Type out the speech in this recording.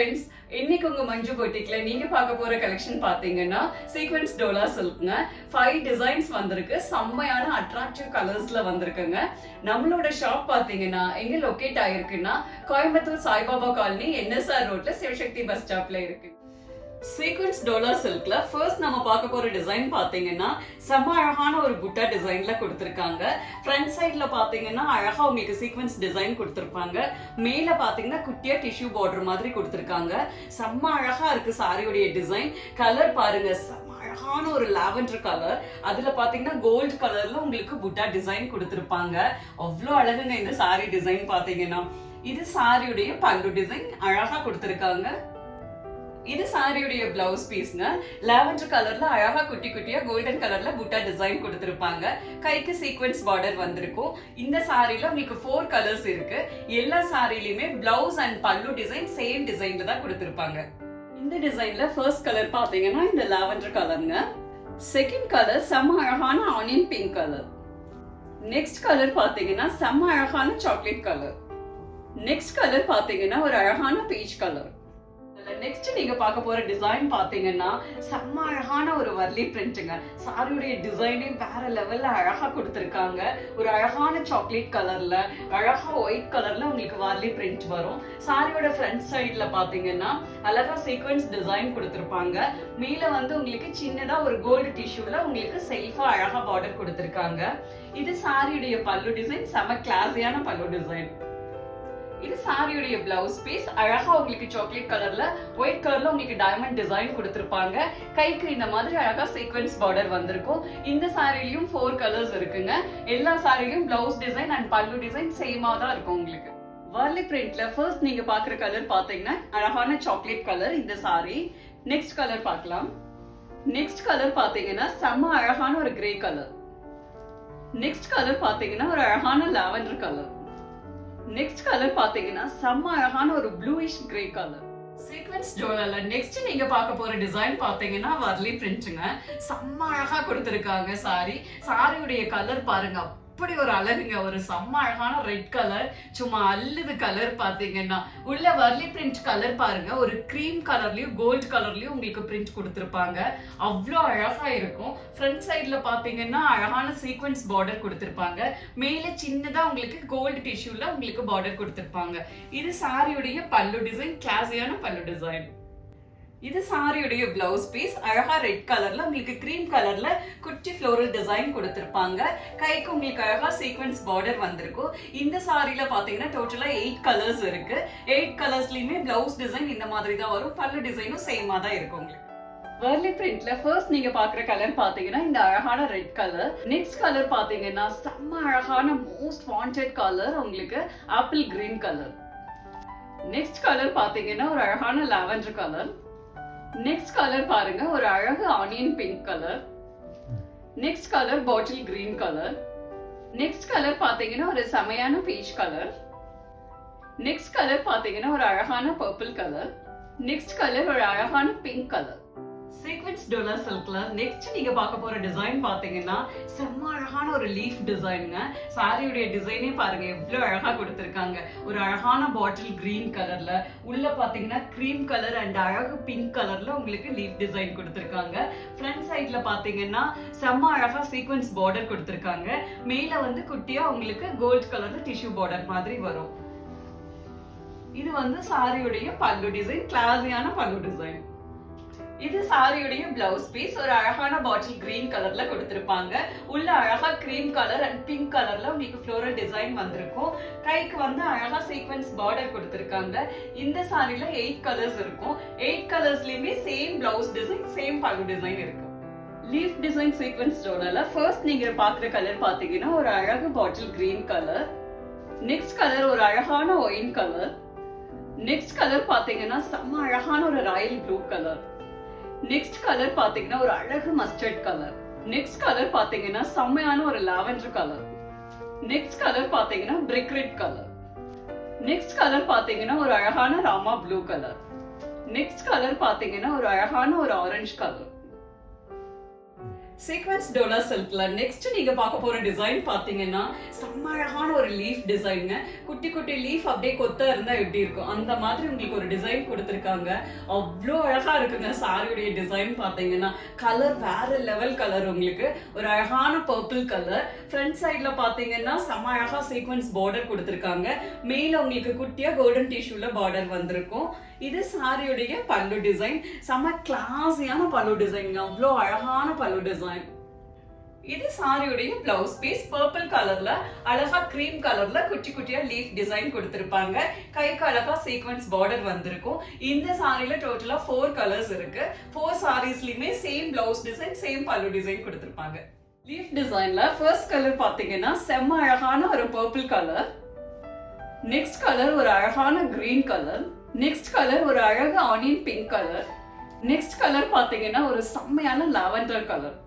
Friends, இன்னைக்கு உங்க மஞ்சு பொட்டிக்ல நீங்க பார்க்க போற கலெக்ஷன் பாத்தீங்கன்னா சீக்வென்ஸ் டோலா சில்க்ங்க 5 டிசைன்ஸ் வந்திருக்கு. செம்மையான அட்ராக்டிவ் கலர்ஸ்ல வந்திருக்குங்க. நம்மளோட ஷாப் பாத்தீங்கன்னா எங்க லொகேட் ஆயிருக்குன்னா கோயம்புத்தூர் சாய்பாபா காலனி NSR ரோட்ல சிவசக்தி பஸ் ஸ்டாப்ல இருக்கு. சீக்வென்ஸ் டோலா சில்க்ல ஃபர்ஸ்ட் நம்ம பார்க்க போற டிசைன் பாத்தீங்கன்னா செம்ம அழகான ஒரு புட்டா டிசைன்ல கொடுத்திருக்காங்க. ஃப்ரண்ட் சைட்ல பாத்தீங்கன்னா அழகா உங்களுக்கு சீக்வென்ஸ் டிசைன் கொடுத்திருப்பாங்க. மேல பாத்தீங்கன்னா குட்டியா டிஷ்யூ பார்டர் மாதிரி கொடுத்திருக்காங்க. செம்ம அழகா இருக்கு சாரியோட டிசைன். கலர் பாருங்க, செம்ம அழகான ஒரு லாவெண்டர் கலர். அதுல பாத்தீங்கன்னா கோல்ட் கலர்ல உங்களுக்கு புட்டா டிசைன் கொடுத்திருப்பாங்க. அவ்வளோ அழகுங்க இந்த சாரி டிசைன் பாத்தீங்கன்னா. இது சாரியுடைய பல்லு டிசைன் அழகா கொடுத்திருக்காங்க. இது சாரியுடைய பிளவுஸ் பீஸ்ங்க. லாவெண்டர் கலர்ல அழகா குட்டி குட்டியா கோல்டன் கலர்ல புட்டா டிசைன் கொடுத்திருப்பாங்க. கைக்கு சீக்வென்ஸ் பார்டர் வந்திருக்கும். இந்த சாரில உங்களுக்கு 4 கலர்ஸ் இருக்கு. எல்லா சாரிலயுமே பிளவுஸ் அண்ட் பல்லு டிசைன் சேம் டிசைன்ல தான் கொடுத்திருப்பாங்க. இந்த டிசைன்ல ஃபர்ஸ்ட் கலர் பாத்தீங்கன்னா இந்த லாவெண்டர் கலருங்க. செகண்ட் கலர் செம்ம அழகான onion pink colour. Next colour பாத்தீங்கன்னா செம்ம அழகான சாக்லேட் கலர். நெக்ஸ்ட் கலர் பாத்தீங்கன்னா ஒரு அழகான பீச் கலர். நெக்ஸ்ட் நீங்க பார்க்க போற டிசைன் பாத்தீங்கன்னா செம்ம அழகான ஒரு வர்லி பிரிண்ட்ங்க. சாரியுடைய டிசைனே வேற லெவல்ல அழகா கொடுத்திருக்காங்க. ஒரு அழகான சாக்லேட் கலர்ல அழகா ஒயிட் கலர்ல உங்களுக்கு வர்லி பிரிண்ட் வரும். சாரியோட ஃப்ரண்ட் சைட்ல பாத்தீங்கன்னா அழகா சீக்வென்ஸ் டிசைன் கொடுத்திருப்பாங்க. மேல வந்து உங்களுக்கு சின்னதா ஒரு கோல்டு டிஷ்யூல உங்களுக்கு செல்ஃபா அழகா பார்டர் கொடுத்திருக்காங்க. இது சாரியுடைய பல்லு டிசைன், செம கிளாஸியான பல்லு டிசைன். இது சாரியுடைய பிளவுஸ் பீஸ். அழகா உங்களுக்கு சாக்லேட் கலர்ல ஒயிட் கலர்ல உங்களுக்கு டைமண்ட் டிசைன் கொடுத்திருப்பாங்க. கைக்கு இந்த மாதிரி அழகா சீக்வென்ஸ் பார்டர் வந்திருக்கும். இந்த சாரிலயும் 4 கலர்ஸ் இருக்குங்க. எல்லா சாரிலயும் பிளவுஸ் டிசைன் அண்ட் பல்லு டிசைன் சேமா தான் இருக்கும் உங்களுக்கு. வர்லி பிரிண்ட்ல ஃபர்ஸ்ட் நீங்க பாக்குற கலர் பாத்தீங்கன்னா அழகான சாக்லேட் கலர் இந்த சாரி. நெக்ஸ்ட் கலர் பார்க்கலாம். நெக்ஸ்ட் கலர் பாத்தீங்கன்னா செம்ம அழகான ஒரு கிரே கலர். நெக்ஸ்ட் கலர் பாத்தீங்கன்னா ஒரு அழகான லாவெண்டர் கலர். நெக்ஸ்ட் கலர் பாத்தீங்கன்னா செம்ம அழகான ஒரு ப்ளூயிஷ் கிரே கலர். சீக்வென்ஸ் ஜுவல்லர்ல நெக்ஸ்ட் நீங்க பார்க்க போற டிசைன் பாத்தீங்கன்னா வர்லி பிரிண்ட்ங்க. செம்ம அழகா கொடுத்திருக்காங்க சாரி. சாரியுடைய கலர் பாருங்க, அப்படி ஒரு அழகுங்க. ஒரு செம்ம அழகான ரெட் கலர், சும்மா அல்லுது கலர் பாத்தீங்கன்னா. உள்ள வர்லி பிரிண்ட் கலர் பாருங்க, ஒரு கிரீம் கலர்லயும் கோல்ட் கலர்லயும் உங்களுக்கு பிரிண்ட் கொடுத்திருப்பாங்க. அவ்வளோ அழகா இருக்கும். ஃப்ரண்ட் சைட்ல பாத்தீங்கன்னா அழகான சீக்வென்ஸ் பார்டர் கொடுத்திருப்பாங்க. மேல சின்னதா உங்களுக்கு கோல்டு டிஷ்யூல உங்களுக்கு பார்டர் கொடுத்திருப்பாங்க. இது சாரியுடைய பல்லு டிசைன், கிளாஸியான பல்லு டிசைன். இது சாரியுடைய பிளவுஸ் பீஸ். அழகா ரெட் கலர்ல உங்களுக்கு கிரீம் கலர்ல குட்டி ஃப்ளோரல் டிசைன் கொடுத்திருப்பாங்க. கைக்கு உங்களுக்கு அழகா சீக்வென்ஸ் பார்டர் வந்திருக்கும். இந்த சாரில பாத்தீங்கன்னா டோட்டலா 8 கலர்ஸ் இருக்கு. 8 கலர்ஸ்லயுமே பிளவுஸ் டிசைன் இந்த மாதிரி தான் வரும். பல்லு டிசைனும் சேமா தான் இருக்கும் உங்களுக்கு. வர்லி பிரிண்ட்ல ஃபர்ஸ்ட் நீங்க பாக்குற கலர் பாத்தீங்கன்னா இந்த அழகான ரெட் கலர். நெக்ஸ்ட் கலர் பாத்தீங்கன்னா செம்ம அழகான மோஸ்ட் வாண்டட் கலர் உங்களுக்கு apple green colour. Next colour பாத்தீங்கன்னா ஒரு அழகான லாவெண்டர் கலர். நெக்ஸ்ட் கலர் பாருங்க, ஒரு அழகு onion pink colour. Next colour bottle green colour. Next colour பாத்தீங்கன்னா ஒரு செமையான பீச் கலர். நெக்ஸ்ட் கலர் பாத்தீங்கன்னா ஒரு அழகான பர்பிள் கலர். நெக்ஸ்ட் கலர் ஒரு அழகான பிங்க் கலர். சீக்வென்ஸ் டோலா சில்க்ல நெக்ஸ்ட் நீங்க பார்க்க போற டிசைன் பாத்தீங்கன்னா செம்ம அழகான ஒரு லீஃப் டிசைனுங்க. சாரியுடைய டிசைனே பாருங்க எவ்வளவு அழகா கொடுத்திருக்காங்க. ஒரு அழகான பாட்டில் கிரீன் கலர்ல உள்ள பாத்தீங்கன்னா கிரீம் கலர் அண்ட் அழகு பிங்க் கலர்ல உங்களுக்கு லீஃப் டிசைன் கொடுத்திருக்காங்க. ஃப்ரண்ட் சைட்ல பாத்தீங்கன்னா செம்ம அழகா சீக்வென்ஸ் பார்டர் கொடுத்திருக்காங்க. மேல வந்து குட்டியா உங்களுக்கு கோல்ட் கலர்ல டிஷ்யூ பார்டர் மாதிரி வரும். இது வந்து சாரியுடைய பல்லு டிசைன், கிளாஸியான பல்லு டிசைன். இது சாரியுடைய பிளவுஸ் பீஸ். ஒரு அழகான பாட்டில் கிரீன் கலர்ல கொடுத்திருப்பாங்க. உள்ள அழகா கிரீம் கலர் அண்ட் பிங்க் கலர்ல உங்களுக்கு ஃப்ளோரல் டிசைன் வந்திருக்கும். கைக்கு வந்து அழகா சீக்வென்ஸ் பார்டர் கொடுத்திருக்காங்க. இந்த சாரில 8 கலர்ஸ் இருக்கும். 8 கலர்ஸ்லயுமே சேம் பிளவுஸ் டிசைன், சேம் பல்லு டிசைன் இருக்கு. லீஃப் டிசைன் சீக்வென்ஸ் ஜுவல்லர்ல ஃபர்ஸ்ட் நீங்க பாக்குற கலர் பாத்தீங்கன்னா ஒரு அழகு bottle green colour. Next colour ஒரு அழகான ஒயின் கலர். நெக்ஸ்ட் கலர் பாத்தீங்கன்னா செம்ம அழகான ஒரு Royal blue colour. Next colour பாத்தீங்கன்னா ஒரு அழகு மஸ்டர்ட் கலர். நெக்ஸ்ட் கலர் பாத்தீங்கன்னா செம்மையான ஒரு லாவெண்டர் கலர். நெக்ஸ்ட் கலர் பாத்தீங்கன்னா brick red colour. Next colour பாத்தீங்கன்னா ஒரு அழகான Rama blue colour. Next colour பாத்தீங்கன்னா ஒரு அழகான ஒரு ஆரஞ்சு கலர். சீக்வென்ஸ் டோலா சில்க்ல நெக்ஸ்ட் நீங்க பார்க்க போற டிசைன் பாத்தீங்கன்னா செம்ம அழகான ஒரு லீஃப் டிசைனுங்க. குட்டி குட்டி லீஃப் அப்படியே கொத்தா இருந்தா எப்படி இருக்கும் அந்த மாதிரி உங்களுக்கு ஒரு டிசைன் கொடுத்திருக்காங்க. அவ்வளோ அழகா இருக்குங்க சாரியுடைய டிசைன் பாத்தீங்கன்னா. கலர் வேற லெவல் கலர், உங்களுக்கு ஒரு அழகான பர்பிள் கலர். ஃப்ரண்ட் சைட்ல பாத்தீங்கன்னா செம்ம அழகா சீக்வென்ஸ் பார்டர் கொடுத்திருக்காங்க. மேல உங்களுக்கு குட்டியா கோல்டன் டிஷ்யூல பார்டர் வந்திருக்கும். இது சாரியுடைய பல்லு டிசைன். செம்ம கிளாஸியான பல்லு டிசைன், அவ்வளோ அழகான பல்லு டிசைன். இது சாரியுடைய பிளவுஸ் பீஸ். பர்பிள் கலர்ல அழகா கிரீம் கலர்ல குட்டி குட்டியா லீஃப் டிசைன் கொடுத்திருப்பாங்க. கைக்கு அழகா சீக்வென்ஸ் பார்டர் வந்திருக்கும். இந்த சாரியில டோட்டலா 4 கலர்ஸ் இருக்கு. 4 சாரீஸ்லயுமே சேம் பிளவுஸ் டிசைன், சேம் பல்லு டிசைன் கொடுத்திருப்பாங்க. லீஃப் டிசைன்ல ஃபர்ஸ்ட் கலர் பாத்தீங்கன்னா செம்ம அழகான ஒரு பர்பிள் கலர். நெக்ஸ்ட் கலர் ஒரு அழகான கிரீன் கலர். நெக்ஸ்ட் கலர் ஒரு அழகான onion pink colour. Next colour பாத்தீங்கன்னா ஒரு செம்மையான லாவெண்டர் கலர்.